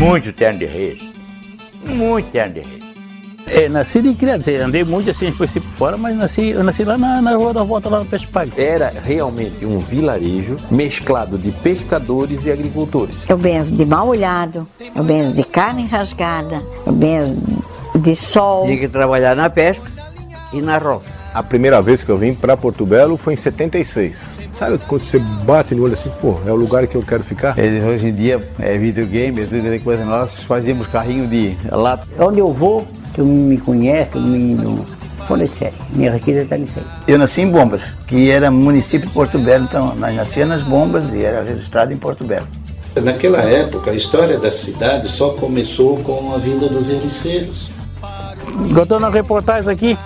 muito terno de reis. Muito terno de reis. Nasci de criança, andei muito assim, por fora, mas eu nasci lá na Rua da Volta, lá no Peixe Pago. Era realmente um vilarejo mesclado de pescadores e agricultores. Eu benzo de mal olhado, eu benzo de carne rasgada, eu benzo de sol. Tinha que trabalhar na pesca e na roça. A primeira vez que eu vim para Porto Belo foi em 76. Sabe quando você bate no olho assim, pô, é o lugar que eu quero ficar? Hoje em dia é videogame, é tudo coisa. Nós fazíamos carrinho de lata. Onde eu vou, que me conhece, que me fora de série. Minha riqueza está nisso aí. Eu nasci em Bombas, que era município de Porto Belo, então nós nascíamos nas Bombas e era registrado em Porto Belo. Naquela época, a história da cidade só começou com a vinda dos ericeiros. Eu estou na reportagem aqui.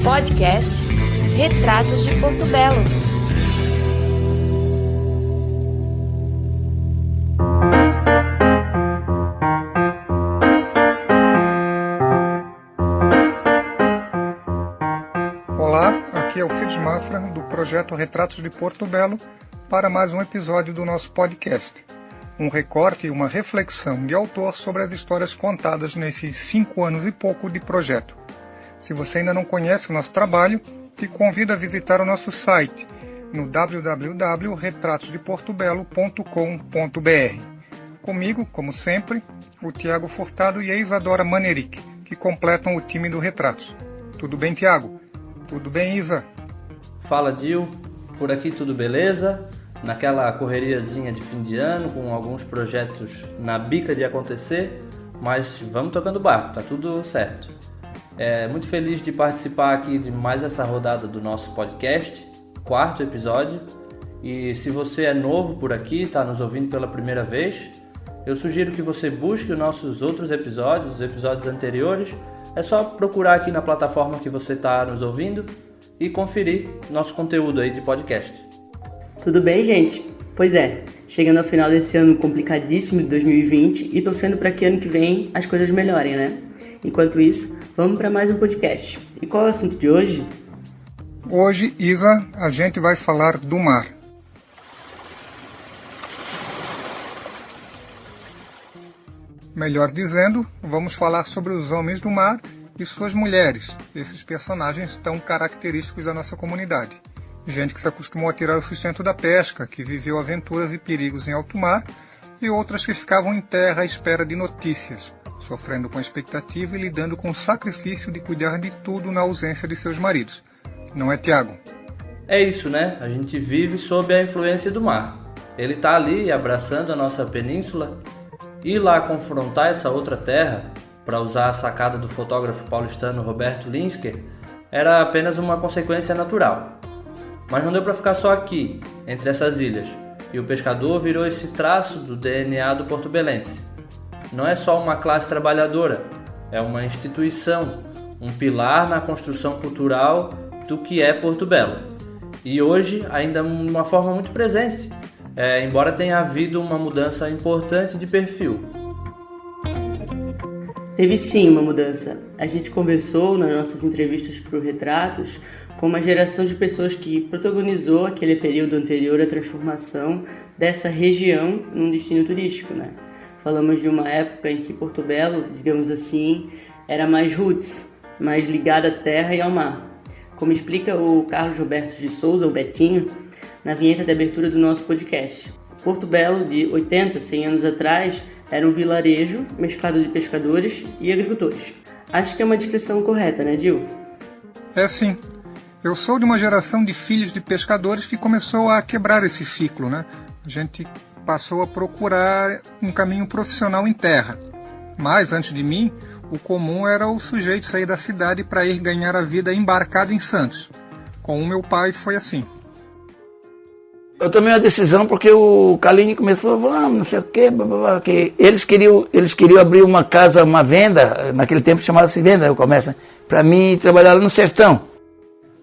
Podcast Retratos de Porto Belo. Olá, aqui é o Cid Mafra do projeto Retratos de Porto Belo para mais um episódio do nosso podcast. Um recorte e uma reflexão de autor sobre as histórias contadas nesses 5 anos e pouco de projeto. Se você ainda não conhece o nosso trabalho, te convido a visitar o nosso site no www.retratosdeportobelo.com.br. Comigo, como sempre, o Tiago Furtado e a Isadora Maneric, que completam o time do Retratos. Tudo bem, Tiago? Tudo bem, Isa? Fala, Dil. Por aqui tudo beleza? Naquela correriazinha de fim de ano, com alguns projetos na bica de acontecer, mas vamos tocando barco, tá tudo certo. Muito feliz de participar aqui de mais essa rodada do nosso podcast, 4º episódio. E se você é novo por aqui, está nos ouvindo pela primeira vez, eu sugiro que você busque os nossos outros episódios, os episódios anteriores. É só procurar aqui na plataforma que você está nos ouvindo e conferir nosso conteúdo aí de podcast. Tudo bem, gente? Pois é, chegando ao final desse ano complicadíssimo de 2020 e torcendo para que ano que vem as coisas melhorem, né? Enquanto isso, vamos para mais um podcast. E qual é o assunto de hoje? Hoje, Isa, a gente vai falar do mar. Melhor dizendo, vamos falar sobre os homens do mar e suas mulheres, esses personagens tão característicos da nossa comunidade. Gente que se acostumou a tirar o sustento da pesca, que viveu aventuras e perigos em alto mar, e outras que ficavam em terra à espera de notícias, sofrendo com a expectativa e lidando com o sacrifício de cuidar de tudo na ausência de seus maridos. Não é, Tiago? É isso, né? A gente vive sob a influência do mar. Ele está ali abraçando a nossa península. Ir lá confrontar essa outra terra, para usar a sacada do fotógrafo paulistano Roberto Linsker, era apenas uma consequência natural. Mas não deu para ficar só aqui, entre essas ilhas, e o pescador virou esse traço do DNA do porto-belense. Não é só uma classe trabalhadora, é uma instituição, um pilar na construção cultural do que é Porto Belo. E hoje ainda de uma forma muito presente, embora tenha havido uma mudança importante de perfil. Teve sim uma mudança. A gente conversou nas nossas entrevistas para o Retratos com uma geração de pessoas que protagonizou aquele período anterior à transformação dessa região num destino turístico, né? Falamos de uma época em que Porto Belo, digamos assim, era mais roots, mais ligada à terra e ao mar. Como explica o Carlos Roberto de Souza, o Betinho, na vinheta de abertura do nosso podcast. Porto Belo, de 80, 100 anos atrás, era um vilarejo mesclado de pescadores e agricultores. Acho que é uma descrição correta, né, Dil? É sim. Eu sou de uma geração de filhos de pescadores que começou a quebrar esse ciclo, né? A gente passou a procurar um caminho profissional em terra. Mas, antes de mim, o comum era o sujeito sair da cidade para ir ganhar a vida embarcado em Santos. Com o meu pai foi assim. Eu tomei uma decisão porque o Calini começou a falar, não sei o quê, que eles queriam abrir uma casa, uma venda, naquele tempo chamava-se venda, o comércio, para mim trabalhar lá no sertão.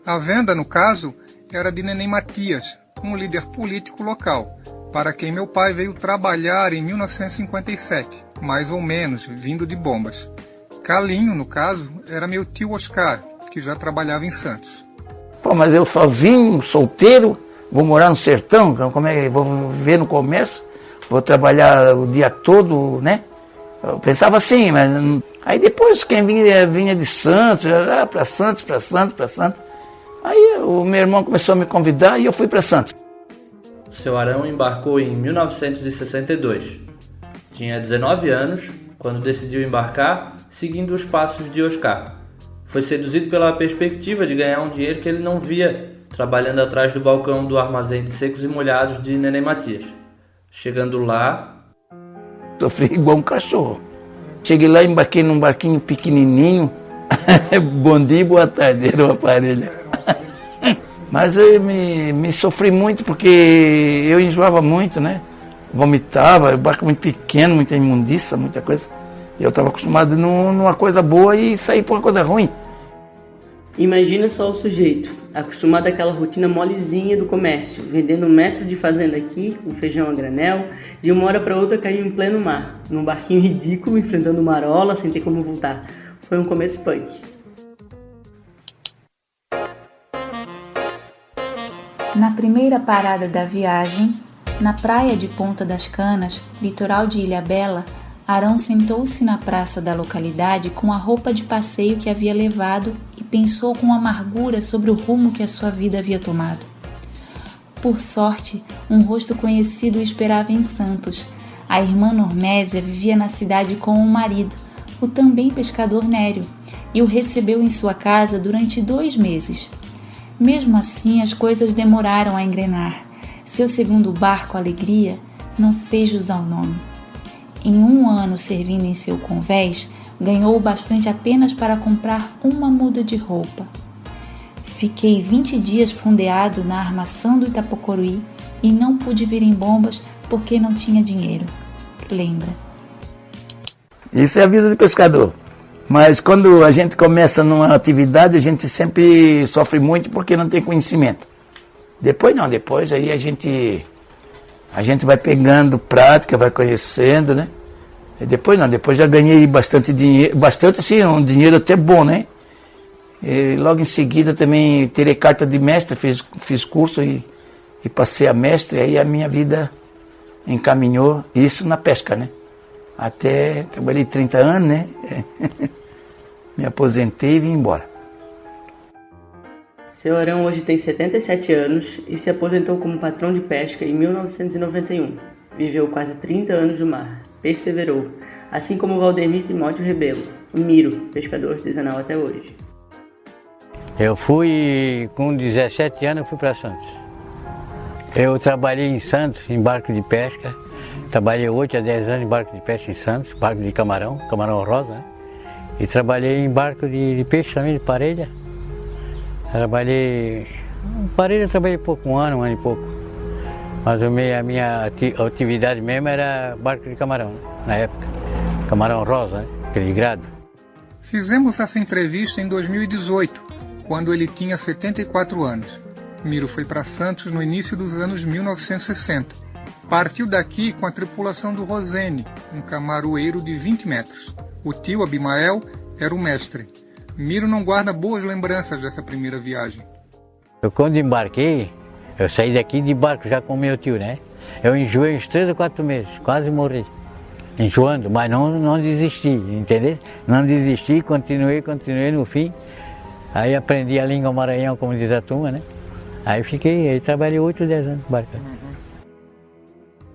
A venda, no caso, era de Neném Matias, um líder político local, para quem meu pai veio trabalhar em 1957, mais ou menos, vindo de Bombas. Calinho, no caso, era meu tio Oscar, que já trabalhava em Santos. Pô, mas eu sozinho, solteiro, vou morar no sertão, como é que vou viver no comércio, vou trabalhar o dia todo, né? Eu pensava assim, mas aí depois quem vinha de Santos, para Santos. Aí o meu irmão começou a me convidar e eu fui para Santos. O seu Arão embarcou em 1962. Tinha 19 anos quando decidiu embarcar, seguindo os passos de Oscar. Foi seduzido pela perspectiva de ganhar um dinheiro que ele não via trabalhando atrás do balcão do armazém de secos e molhados de Neném Matias. Chegando lá... Sofri igual um cachorro. Cheguei lá, embarquei num barquinho pequenininho. Bom dia e boa tarde, era o aparelho. Mas eu me sofri muito porque eu enjoava muito, né? Vomitava, o barco muito pequeno, muita imundícia, muita coisa. E eu estava acostumado numa coisa boa e sair por uma coisa ruim. Imagina só o sujeito, acostumado àquela rotina molezinha do comércio, vendendo 1 metro de fazenda aqui, um feijão a granel, de uma hora para outra caiu em pleno mar, num barquinho ridículo, enfrentando marola, sem ter como voltar. Foi um começo punk. Na primeira parada da viagem, na praia de Ponta das Canas, litoral de Ilhabela, Arão sentou-se na praça da localidade com a roupa de passeio que havia levado e pensou com amargura sobre o rumo que a sua vida havia tomado. Por sorte, um rosto conhecido o esperava em Santos. A irmã Normésia vivia na cidade com o marido, o também pescador Nério, e o recebeu em sua casa durante 2 meses. Mesmo assim, as coisas demoraram a engrenar. Seu segundo barco, Alegria, não fez jus ao nome. Em 1 ano servindo em seu convés, ganhou o bastante apenas para comprar uma muda de roupa. Fiquei 20 dias fundeado na armação do Itapocoruí e não pude vir em Bombas porque não tinha dinheiro. Lembra? Isso é a vida de pescador. Mas quando a gente começa numa atividade, a gente sempre sofre muito porque não tem conhecimento. Depois não, depois aí a gente vai pegando prática, vai conhecendo, né? E depois não, depois já ganhei bastante dinheiro, bastante assim, um dinheiro até bom, né? E logo em seguida também tirei carta de mestre, fiz curso e passei a mestre, aí a minha vida encaminhou, isso na pesca, né? Até trabalhei 30 anos, né? Me aposentei e vim embora. Seu Arão hoje tem 77 anos e se aposentou como patrão de pesca em 1991. Viveu quase 30 anos no mar, perseverou, assim como Valdemir Timóteo Rebelo, o Miro, pescador artesanal até hoje. Eu fui, com 17 anos, fui para Santos. Eu trabalhei em Santos, em barco de pesca. Trabalhei 8 a 10 anos em barco de pesca em Santos, barco de camarão rosa, né? E trabalhei em barco de peixe também, de parelha. Parelha trabalhei pouco, 1 ano e pouco. Mas a minha atividade mesmo era barco de camarão, né? Na época. Camarão rosa, né? Aquele grado. Fizemos essa entrevista em 2018, quando ele tinha 74 anos. Miro foi para Santos no início dos anos 1960. Partiu daqui com a tripulação do Rosene, um camaroeiro de 20 metros. O tio Abimael era o mestre. Miro não guarda boas lembranças dessa primeira viagem. Quando embarquei, eu saí daqui de barco já com meu tio, né? Eu enjoei uns 3 ou 4 meses, quase morri. Enjoando, mas não desisti, entendeu? Não desisti, continuei no fim. Aí aprendi a língua Maranhão, como diz a turma, né? Aí trabalhei 8 ou 10 anos embarcando.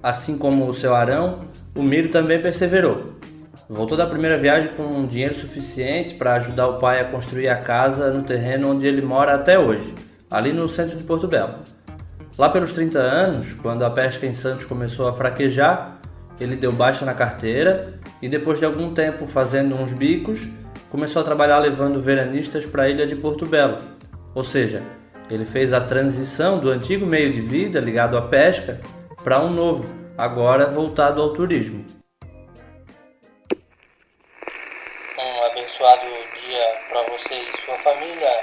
Assim como o seu Arão, o Miro também perseverou. Voltou da primeira viagem com dinheiro suficiente para ajudar o pai a construir a casa no terreno onde ele mora até hoje, ali no centro de Porto Belo. Lá pelos 30 anos, quando a pesca em Santos começou a fraquejar, ele deu baixa na carteira e depois de algum tempo fazendo uns bicos, começou a trabalhar levando veranistas para a ilha de Porto Belo. Ou seja, ele fez a transição do antigo meio de vida ligado à pesca para um novo, agora voltado ao turismo. Um abençoado dia para você e sua família,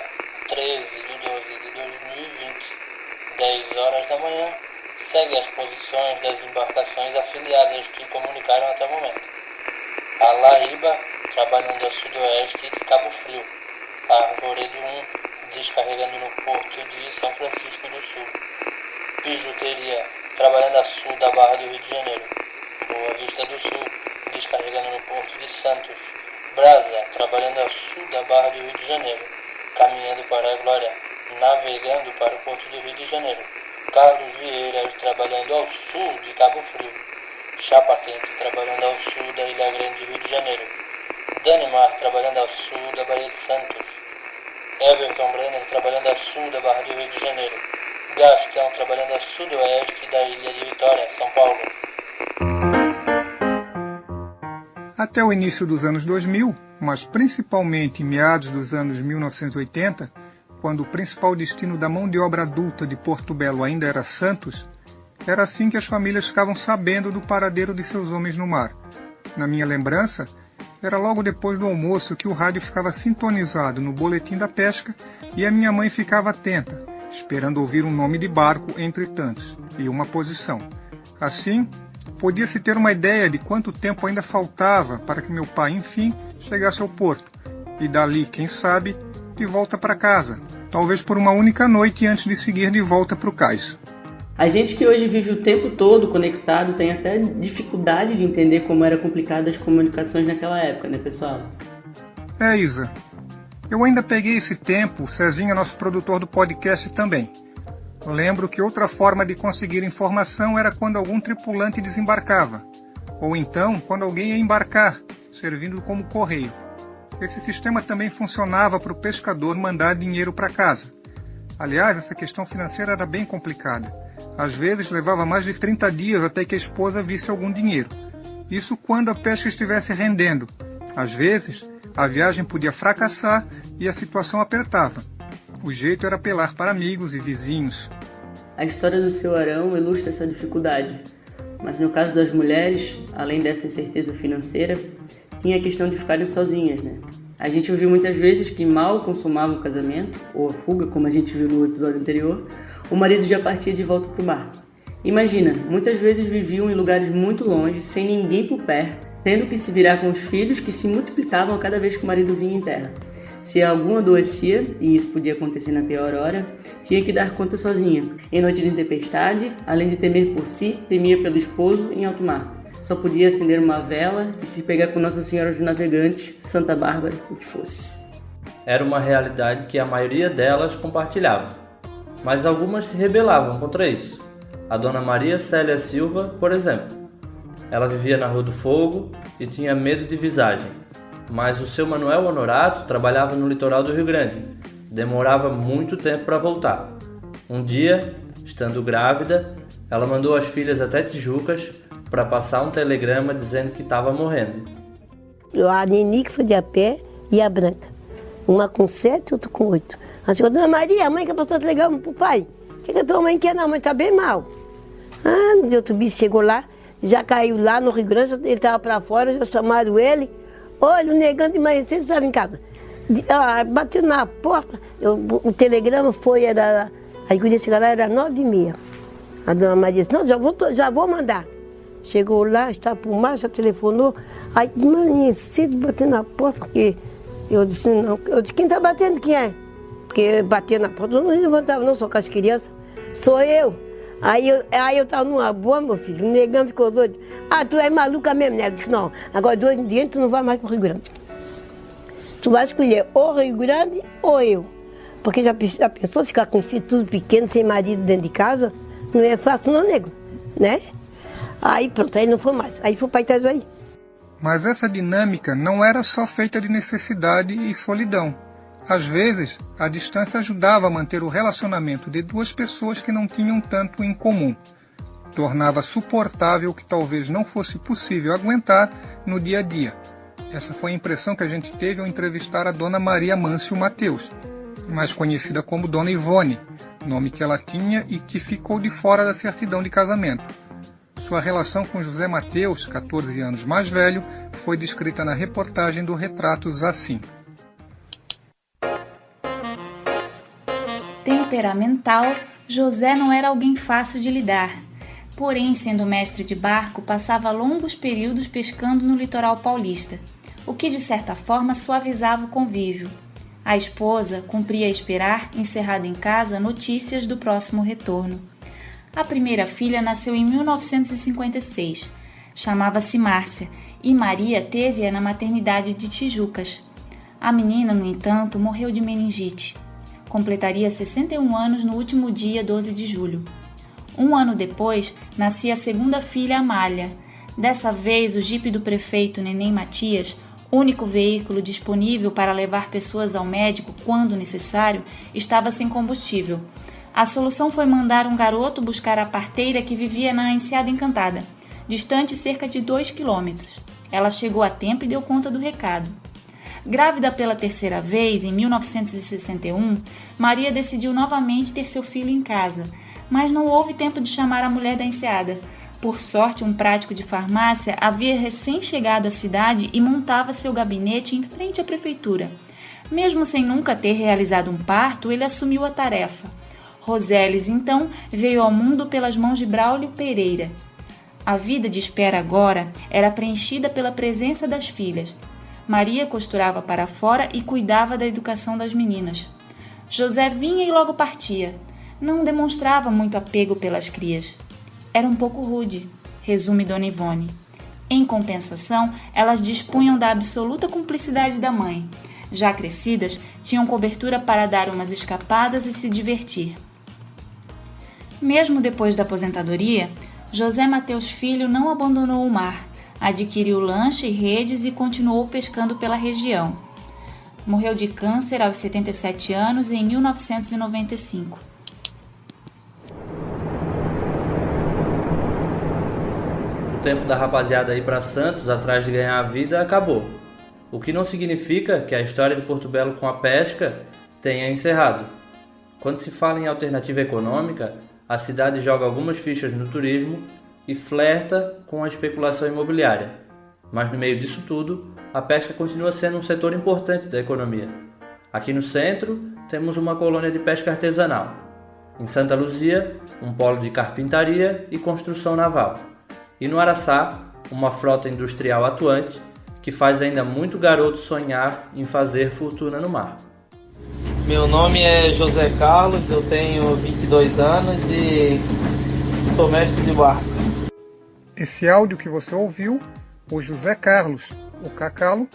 13 de 12 de 2020, 10 horas da manhã. Segue as posições das embarcações afiliadas que comunicaram até o momento. A La Riba, trabalhando a sudoeste de Cabo Frio. A Arvoredo 1, descarregando no porto de São Francisco do Sul. Bijuteria, trabalhando a sul da Barra do Rio de Janeiro. Boa Vista do Sul, descarregando no Porto de Santos. Brasa, trabalhando a sul da Barra do Rio de Janeiro, caminhando para a Glória, navegando para o Porto do Rio de Janeiro. Carlos Vieiras, trabalhando ao sul de Cabo Frio. Chapa Quente, trabalhando ao sul da Ilha Grande, Rio de Janeiro. Danimar, trabalhando ao sul da Baía de Santos. Everton Brenner, trabalhando ao sul da Barra do Rio de Janeiro. Gastão, trabalhando ao sudoeste da Ilha de Vitória, São Paulo. Até o início dos anos 2000, mas principalmente em meados dos anos 1980, quando o principal destino da mão de obra adulta de Porto Belo ainda era Santos, era assim que as famílias ficavam sabendo do paradeiro de seus homens no mar. Na minha lembrança, era logo depois do almoço que o rádio ficava sintonizado no boletim da pesca e a minha mãe ficava atenta, esperando ouvir um nome de barco entre tantos e uma posição. Assim, podia-se ter uma ideia de quanto tempo ainda faltava para que meu pai, enfim, chegasse ao porto, e dali, quem sabe, de volta para casa, talvez por uma única noite antes de seguir de volta para o cais. A gente que hoje vive o tempo todo conectado tem até dificuldade de entender como eram complicadas as comunicações naquela época, né, pessoal? É, Isa. Eu ainda peguei esse tempo, o Cezinha, nosso produtor do podcast, também. Lembro que outra forma de conseguir informação era quando algum tripulante desembarcava, ou então quando alguém ia embarcar, servindo como correio. Esse sistema também funcionava para o pescador mandar dinheiro para casa. Aliás, essa questão financeira era bem complicada. Às vezes levava mais de 30 dias até que a esposa visse algum dinheiro. Isso quando a pesca estivesse rendendo. Às vezes, a viagem podia fracassar e a situação apertava. O jeito era apelar para amigos e vizinhos. A história do seu Arão ilustra essa dificuldade. Mas no caso das mulheres, além dessa incerteza financeira, tinha a questão de ficarem sozinhas, né? A gente ouviu muitas vezes que mal consumava o casamento, ou a fuga, como a gente viu no episódio anterior, o marido já partia de volta para o mar. Imagina, muitas vezes viviam em lugares muito longe, sem ninguém por perto, tendo que se virar com os filhos que se multiplicavam a cada vez que o marido vinha em terra. Se algum adoecia, e isso podia acontecer na pior hora, tinha que dar conta sozinha. Em noite de tempestade, além de temer por si, temia pelo esposo em alto mar. Só podia acender uma vela e se pegar com Nossa Senhora dos Navegantes, Santa Bárbara, o que fosse. Era uma realidade que a maioria delas compartilhava, mas algumas se rebelavam contra isso. A dona Maria Célia Silva, por exemplo. Ela vivia na Rua do Fogo e tinha medo de visagem, mas o seu Manuel Honorato trabalhava no litoral do Rio Grande. Demorava muito tempo para voltar. Um dia, estando grávida, ela mandou as filhas até Tijucas para passar um telegrama dizendo que estava morrendo. A Nini que foi de a pé e a Branca. Uma com 7, outra com 8. A senhora, Dona Maria, a mãe quer passar o telegrama pro pai. O que a tua mãe quer? Não, a mãe tá bem mal. No outro bicho chegou lá, já caiu lá no Rio Grande, ele estava para fora, já chamaram ele. Olha, o negão de manhã cedo estava em casa. Bateu na porta, o telegrama foi, aí quando ia chegar lá era 9h30. A Dona Maria disse, não, já vou mandar. Chegou lá, estava por mar, já telefonou. Aí de manhã cedo bateu na porta, porque eu disse, não, quem está batendo, quem é? Porque batia na porta, eu não levantava não, só com as crianças. Sou eu. Aí eu estava numa boa, meu filho, o negão ficou doido. Tu é maluca mesmo, né? Eu disse, não, agora de hoje em diante tu não vai mais para o Rio Grande. Tu vai escolher ou Rio Grande ou eu. Porque já pensou ficar com filho tudo pequeno, sem marido dentro de casa? Não é fácil não, nego, né? Aí pronto, aí não foi mais, aí foi para Itajaí. Mas essa dinâmica não era só feita de necessidade e solidão. Às vezes, a distância ajudava a manter o relacionamento de duas pessoas que não tinham tanto em comum. Tornava suportável o que talvez não fosse possível aguentar no dia a dia. Essa foi a impressão que a gente teve ao entrevistar a Dona Maria Mâncio Mateus, mais conhecida como Dona Ivone, nome que ela tinha e que ficou de fora da certidão de casamento. Sua relação com José Mateus, 14 anos mais velho, foi descrita na reportagem do Retratos assim. Temperamental, José não era alguém fácil de lidar. Porém, sendo mestre de barco, passava longos períodos pescando no litoral paulista, o que de certa forma suavizava o convívio. A esposa cumpria esperar, encerrada em casa, notícias do próximo retorno. A primeira filha nasceu em 1956. Chamava-se Márcia e Maria teve-a na maternidade de Tijucas. A menina, no entanto, morreu de meningite. Completaria 61 anos no último dia 12 de julho. Um ano depois, nascia a segunda filha, Amália. Dessa vez, o jipe do prefeito Neném Matias, único veículo disponível para levar pessoas ao médico quando necessário, estava sem combustível. A solução foi mandar um garoto buscar a parteira que vivia na Enseada Encantada, distante cerca de 2 quilômetros. Ela chegou a tempo e deu conta do recado. Grávida pela terceira vez, em 1961, Maria decidiu novamente ter seu filho em casa, mas não houve tempo de chamar a mulher da Enseada. Por sorte, um prático de farmácia havia recém-chegado à cidade e montava seu gabinete em frente à prefeitura. Mesmo sem nunca ter realizado um parto, ele assumiu a tarefa. Rosélis, então, veio ao mundo pelas mãos de Braulio Pereira. A vida de espera agora era preenchida pela presença das filhas. Maria costurava para fora e cuidava da educação das meninas. José vinha e logo partia. Não demonstrava muito apego pelas crias. Era um pouco rude, resume Dona Ivone. Em compensação, elas dispunham da absoluta cumplicidade da mãe. Já crescidas, tinham cobertura para dar umas escapadas e se divertir. Mesmo depois da aposentadoria, José Mateus Filho não abandonou o mar, adquiriu lancha e redes e continuou pescando pela região. Morreu de câncer aos 77 anos em 1995. O tempo da rapaziada ir para Santos atrás de ganhar a vida acabou. O que não significa que a história de Porto Belo com a pesca tenha encerrado. Quando se fala em alternativa econômica, a cidade joga algumas fichas no turismo e flerta com a especulação imobiliária. Mas no meio disso tudo, a pesca continua sendo um setor importante da economia. Aqui no centro, temos uma colônia de pesca artesanal. Em Santa Luzia, um polo de carpintaria e construção naval. E no Araçá, uma frota industrial atuante que faz ainda muito garoto sonhar em fazer fortuna no mar. Meu nome é José Carlos, eu tenho 22 anos e sou mestre de barco. Esse áudio que você ouviu, o José Carlos, o Cacalo,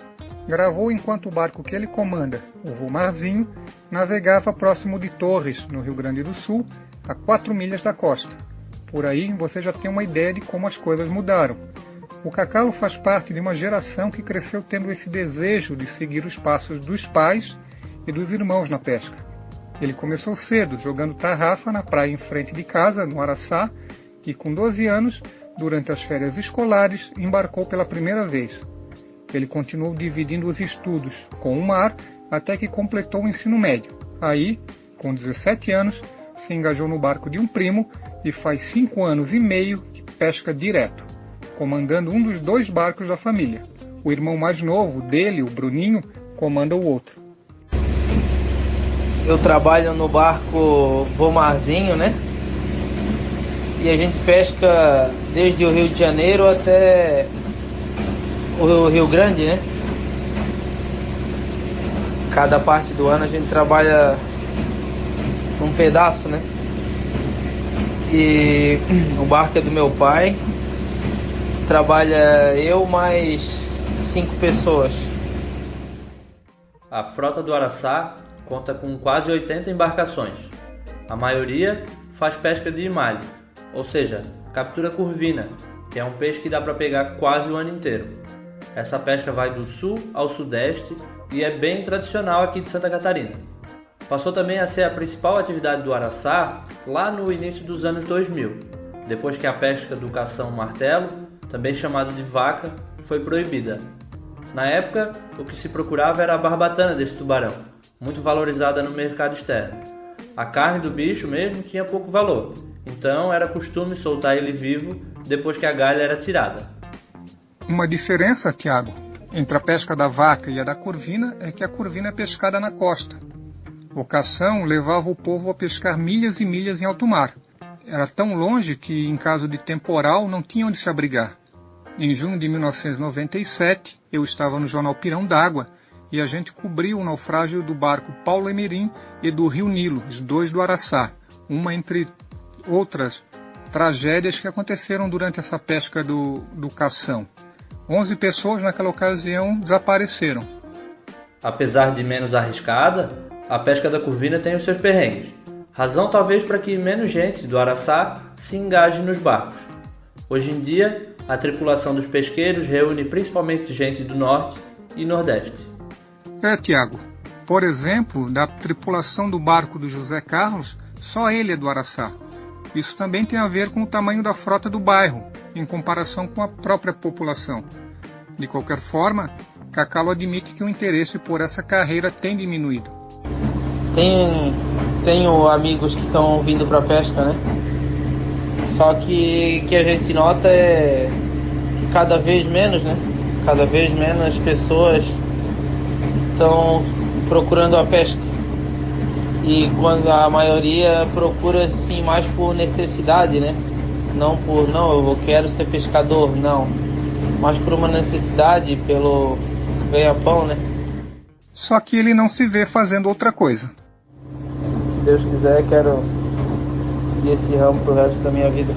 gravou enquanto o barco que ele comanda, o Vomarzinho, navegava próximo de Torres, no Rio Grande do Sul, a 4 milhas da costa. Por aí você já tem uma ideia de como as coisas mudaram. O Cacalo faz parte de uma geração que cresceu tendo esse desejo de seguir os passos dos pais e dos irmãos na pesca. Ele começou cedo, jogando tarrafa na praia em frente de casa, no Araçá, e com 12 anos, durante as férias escolares, embarcou pela primeira vez. Ele continuou dividindo os estudos com o mar até que completou o ensino médio. Aí, com 17 anos, se engajou no barco de um primo e faz 5 anos e meio que pesca direto, comandando um dos 2 barcos da família. O irmão mais novo dele, o Bruninho, comanda o outro. Eu trabalho no barco Vomarzinho, né? E a gente pesca desde o Rio de Janeiro até o Rio Grande, né? Cada parte do ano a gente trabalha num pedaço, né? E o barco é do meu pai. Trabalha eu mais 5 pessoas. A frota do Araçá conta com quase 80 embarcações. A maioria faz pesca de emalhe, ou seja, captura curvina, que é um peixe que dá para pegar quase o ano inteiro. Essa pesca vai do sul ao sudeste e é bem tradicional aqui de Santa Catarina. Passou também a ser a principal atividade do Araçá lá no início dos anos 2000, depois que a pesca do cação-martelo, também chamado de vaca, foi proibida. Na época, o que se procurava era a barbatana desse tubarão, muito valorizada no mercado externo. A carne do bicho mesmo tinha pouco valor, então era costume soltar ele vivo depois que a galha era tirada. Uma diferença, Tiago, entre a pesca da vaca e a da curvina é que a curvina é pescada na costa. O cação levava o povo a pescar milhas e milhas em alto mar. Era tão longe que, em caso de temporal, não tinha onde se abrigar. Em junho de 1997, eu estava no jornal Pirão d'Água e a gente cobriu o naufrágio do barco Paulo Emirim e do Rio Nilo, os 2 do Araçá, uma entre outras tragédias que aconteceram durante essa pesca do cação. 11 pessoas naquela ocasião desapareceram. Apesar de menos arriscada, a pesca da curvina tem os seus perrengues. Razão talvez para que menos gente do Araçá se engaje nos barcos. Hoje em dia, a tripulação dos pesqueiros reúne principalmente gente do Norte e Nordeste. Tiago. Por exemplo, da tripulação do barco do José Carlos, só ele é do Araçá. Isso também tem a ver com o tamanho da frota do bairro, em comparação com a própria população. De qualquer forma, Cacalo admite que o interesse por essa carreira tem diminuído. Tenho amigos que estão vindo para pesca, né? Só que a gente nota é que cada vez menos, né? Cada vez menos pessoas estão procurando a pesca. E quando a maioria procura sim mais por necessidade, né? Não eu quero ser pescador, não. Mas por uma necessidade, pelo ganha-pão, né? Só que ele não se vê fazendo outra coisa. Se Deus quiser, quero seguir esse ramo pro resto da minha vida.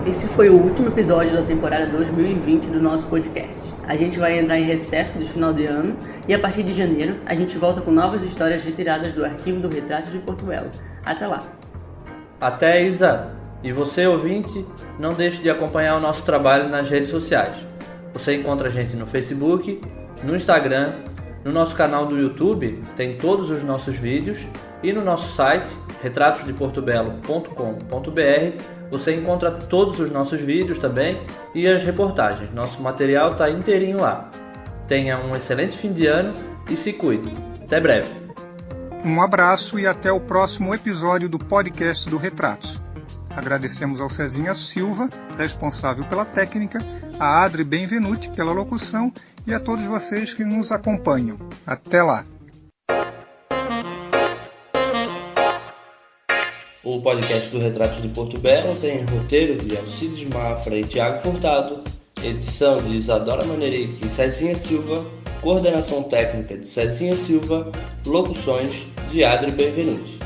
Esse foi o último episódio da temporada 2020 do nosso podcast. A gente vai entrar em recesso de final de ano e a partir de janeiro a gente volta com novas histórias retiradas do arquivo do Retratos de Porto Belo. Até lá! Até, Isa! E você, ouvinte, não deixe de acompanhar o nosso trabalho nas redes sociais. Você encontra a gente no Facebook, no Instagram, no nosso canal do YouTube, tem todos os nossos vídeos, e no nosso site, retratosdeportobelo.com.br, você encontra todos os nossos vídeos também e as reportagens. Nosso material está inteirinho lá. Tenha um excelente fim de ano e se cuide. Até breve. Um abraço e até o próximo episódio do podcast do Retratos. Agradecemos ao Cezinha Silva, responsável pela técnica, a Adri Benvenuti pela locução e a todos vocês que nos acompanham. Até lá! O podcast do Retratos de Porto Belo tem roteiro de Alcides Mafra e Thiago Furtado, edição de Isadora Manerique e Cezinha Silva, coordenação técnica de Cezinha Silva, locuções de Adri Benvenuti.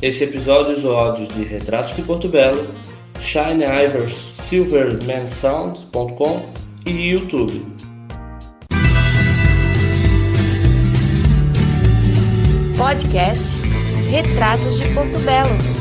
Esse episódio usou áudios de Retratos de Porto Belo, Shine Ivers, silvermansound.com e YouTube. Podcast Retratos de Porto Belo.